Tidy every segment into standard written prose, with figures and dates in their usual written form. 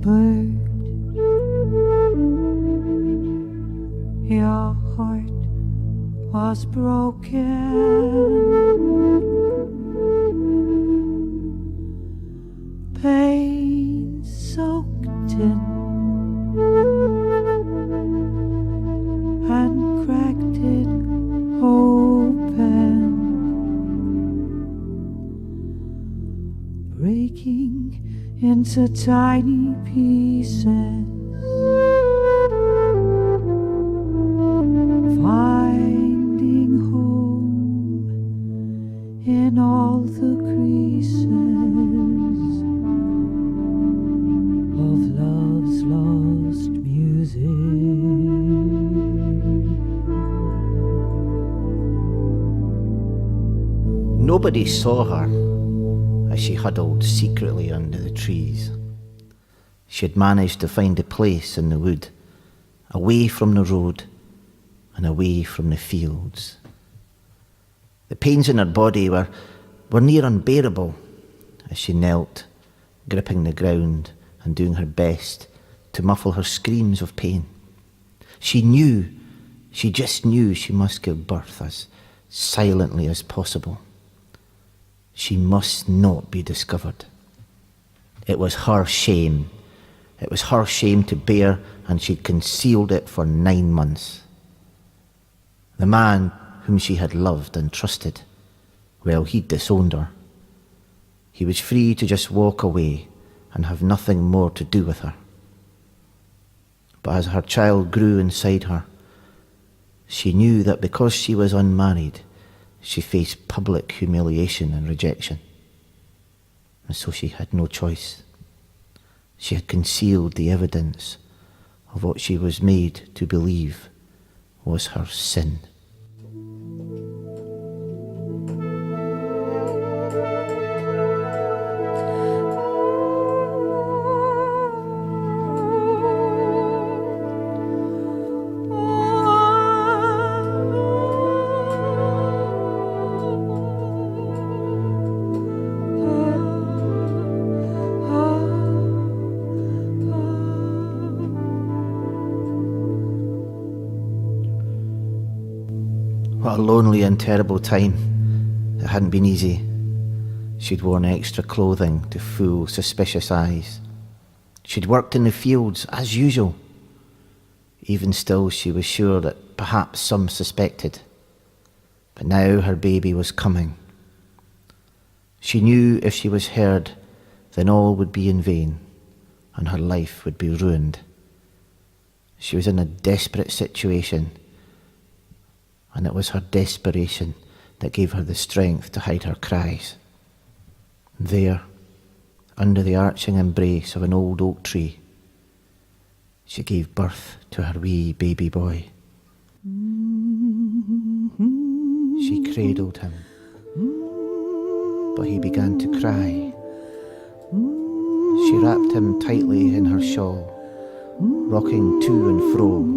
bird. Your heart was broken. Pain soaked in and cracked it open, breaking into tiny pieces, finding home in all the creases of love's lost music. Nobody saw her as she huddled secretly under the trees. She had managed to find a place in the wood, away from the road and away from the fields. The pains in her body were near unbearable as she knelt, gripping the ground and doing her best to muffle her screams of pain. She just knew she must give birth as silently as possible. She must not be discovered. It was her shame. It was her shame to bear, and she'd concealed it for 9 months. The man whom she had loved and trusted, well, he'd disowned her. He was free to just walk away and have nothing more to do with her. But as her child grew inside her, she knew that because she was unmarried, she faced public humiliation and rejection. And so she had no choice. She had concealed the evidence of what she was made to believe was her sin. What a lonely and terrible time. It hadn't been easy. She'd worn extra clothing to fool suspicious eyes. She'd worked in the fields as usual. Even still, she was sure that perhaps some suspected. But now her baby was coming. She knew if she was heard, then all would be in vain, and her life would be ruined. She was in a desperate situation, and it was her desperation that gave her the strength to hide her cries. There, under the arching embrace of an old oak tree, she gave birth to her wee baby boy. She cradled him, but he began to cry. She wrapped him tightly in her shawl, rocking to and fro,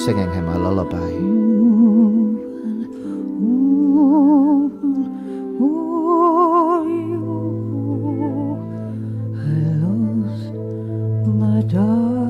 singing him a lullaby. I lost my darling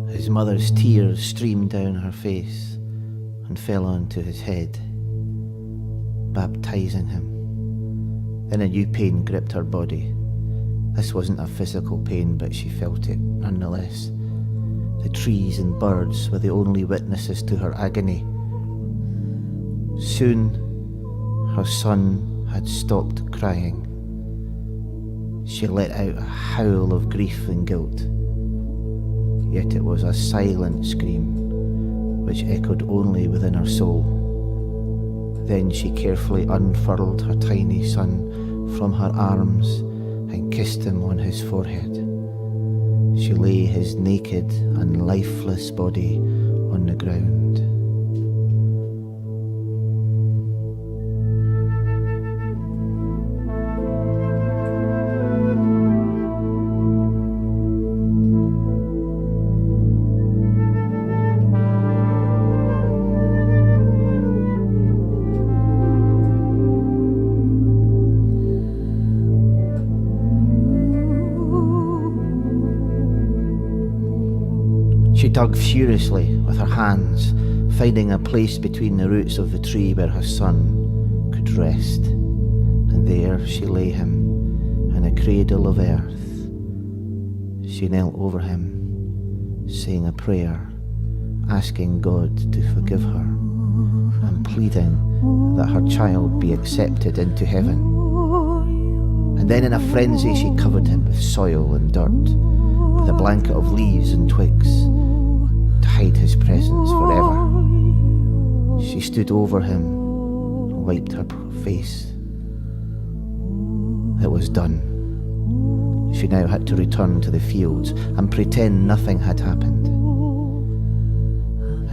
baby. His mother's tears streamed down her face and fell onto his head, baptizing him. Then a new pain gripped her body. This wasn't a physical pain, but she felt it nonetheless. The trees and birds were the only witnesses to her agony. Soon, her son had stopped crying. She let out a howl of grief and guilt. Yet it was a silent scream, which echoed only within her soul. Then she carefully unfurled her tiny son from her arms and kissed him on his forehead. She lay his naked and lifeless body on the ground. She dug furiously with her hands, finding a place between the roots of the tree where her son could rest. And there she lay him in a cradle of earth. She knelt over him, saying a prayer, asking God to forgive her and pleading that her child be accepted into heaven. And then in a frenzy she covered him with soil and dirt, with a blanket of leaves and twigs, to hide his presence forever. She stood over him and wiped her face. It was done. She now had to return to the fields and pretend nothing had happened.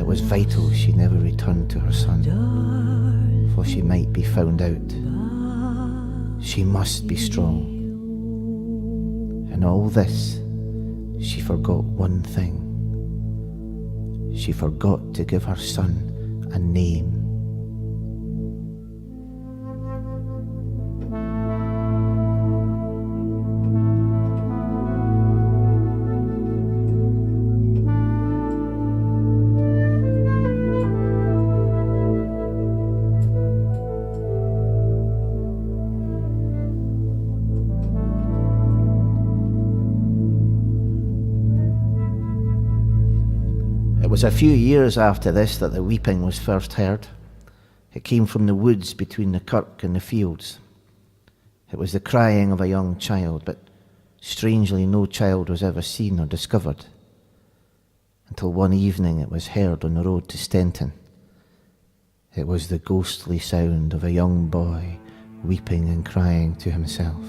It was vital she never returned to her son, for she might be found out. She must be strong. In all this, she forgot one thing. She forgot to give her son a name. It was a few years after this that the weeping was first heard. It came from the woods between the kirk and the fields. It was the crying of a young child, but strangely no child was ever seen or discovered, until one evening it was heard on the road to Stenton. It was the ghostly sound of a young boy weeping and crying to himself.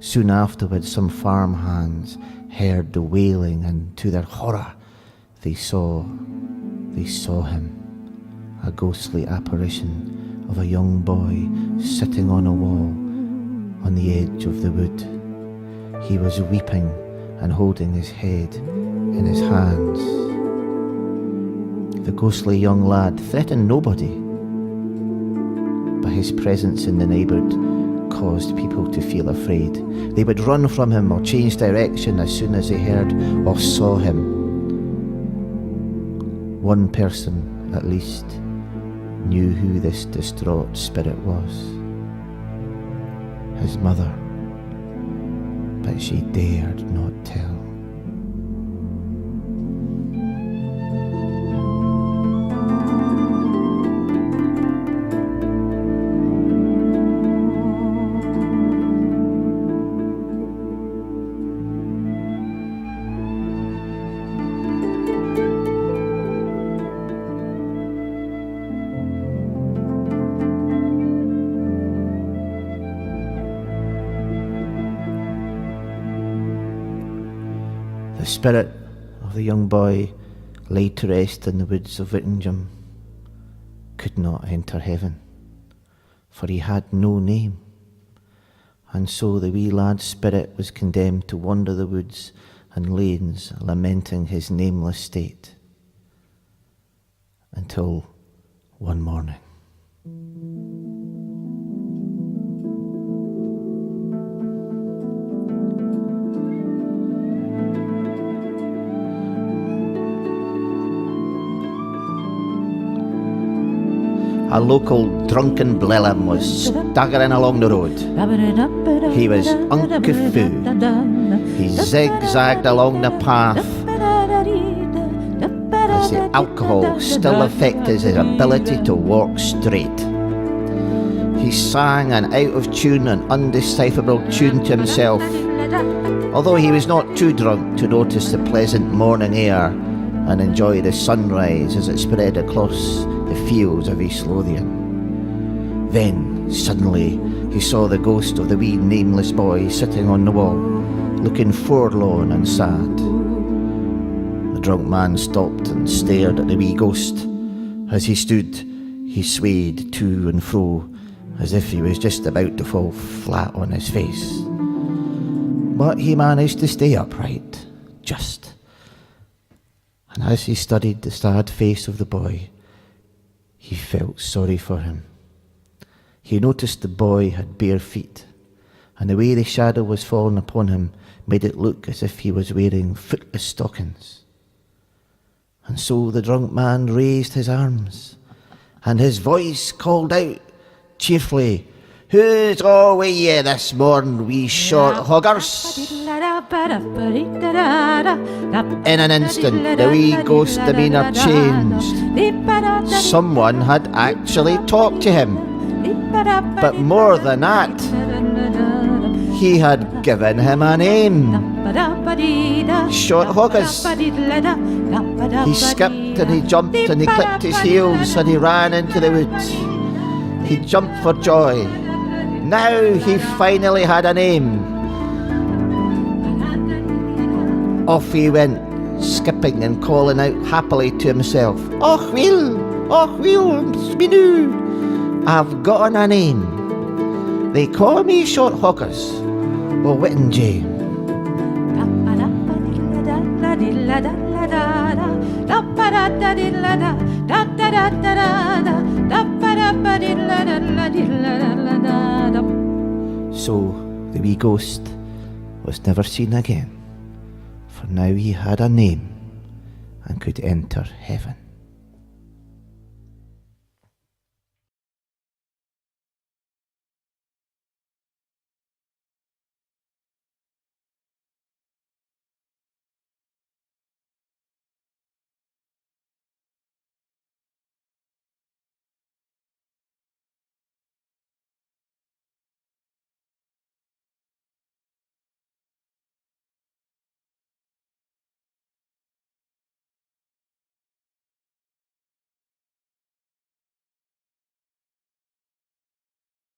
Soon afterwards some farm hands heard the wailing, and to their horror they saw him, a ghostly apparition of a young boy sitting on a wall on the edge of the wood. He was weeping and holding his head in his hands. The ghostly young lad threatened nobody, but his presence in the neighbourhood caused people to feel afraid. They would run from him or change direction as soon as they heard or saw him. One person, at least, knew who this distraught spirit was. His mother, but she dared not tell. The spirit of the young boy laid to rest in the woods of Whittingham could not enter heaven, for he had no name, and so the wee lad's spirit was condemned to wander the woods and lanes, lamenting his nameless state, until one morning. A local drunken blellum was staggering along the road. He was Uncle Foo. He zigzagged along the path as the alcohol still affected his ability to walk straight. He sang an out-of-tune and undecipherable tune to himself, although he was not too drunk to notice the pleasant morning air and enjoy the sunrise as it spread across the fields of East Lothian. Then, suddenly, he saw the ghost of the wee nameless boy sitting on the wall, looking forlorn and sad. The drunk man stopped and stared at the wee ghost. As he stood, he swayed to and fro, as if he was just about to fall flat on his face. But he managed to stay upright, just. And as he studied the sad face of the boy, he felt sorry for him. He noticed the boy had bare feet, and the way the shadow was falling upon him made it look as if he was wearing footless stockings. And so the drunk man raised his arms, and his voice called out cheerfully, "Who's all with ye this morn, wee short hoggers?" In an instant, the wee ghost demeanour changed. Someone had actually talked to him. But more than that, he had given him a name. Short Hoggers. He skipped and he jumped and he clicked his heels and he ran into the woods. He jumped for joy. Now he finally had a name. Off he went, skipping and calling out happily to himself, Och Will, Spinoo, I've gotten a name. They call me Short Hoggers, or Whittingay. So the wee ghost was never seen again, for now he had a name and could enter heaven.